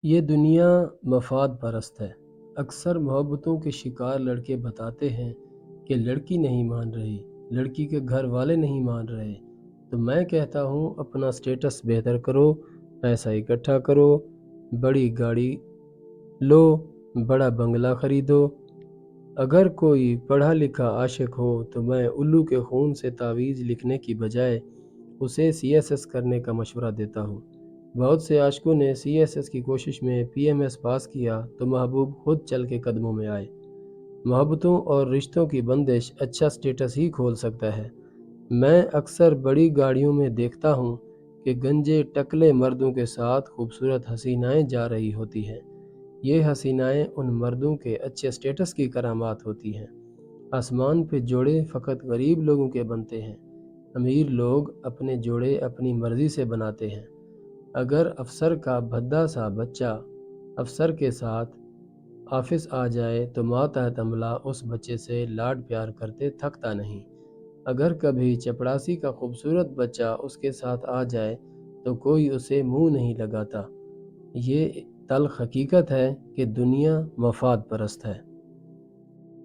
یہ دنیا مفاد پرست ہے۔ اکثر محبتوں کے شکار لڑکے بتاتے ہیں کہ لڑکی نہیں مان رہی، لڑکی کے گھر والے نہیں مان رہے، تو میں کہتا ہوں اپنا سٹیٹس بہتر کرو، پیسہ اکٹھا کرو، بڑی گاڑی لو، بڑا بنگلہ خریدو۔ اگر کوئی پڑھا لکھا عاشق ہو تو میں الو کے خون سے تعویذ لکھنے کی بجائے اسے CSS کرنے کا مشورہ دیتا ہوں۔ بہت سے عاشقوں نے CSS کی کوشش میں PMS پاس کیا تو محبوب خود چل کے قدموں میں آئے۔ محبتوں اور رشتوں کی بندش اچھا سٹیٹس ہی کھول سکتا ہے۔ میں اکثر بڑی گاڑیوں میں دیکھتا ہوں کہ گنجے ٹکلے مردوں کے ساتھ خوبصورت حسینائیں جا رہی ہوتی ہیں۔ یہ حسینائیں ان مردوں کے اچھے سٹیٹس کی کرامات ہوتی ہیں۔ آسمان پہ جوڑے فقط غریب لوگوں کے بنتے ہیں۔ امیر لوگ اپنے جوڑے اپنی مرضی سے بناتے ہیں۔ اگر افسر کا بھدا سا بچہ افسر کے ساتھ آفس آ جائے تو ماتحت عملہ اس بچے سے لاڈ پیار کرتے تھکتا نہیں۔ اگر کبھی چپڑاسی کا خوبصورت بچہ اس کے ساتھ آ جائے تو کوئی اسے منہ نہیں لگاتا۔ یہ تلخ حقیقت ہے کہ دنیا مفاد پرست ہے۔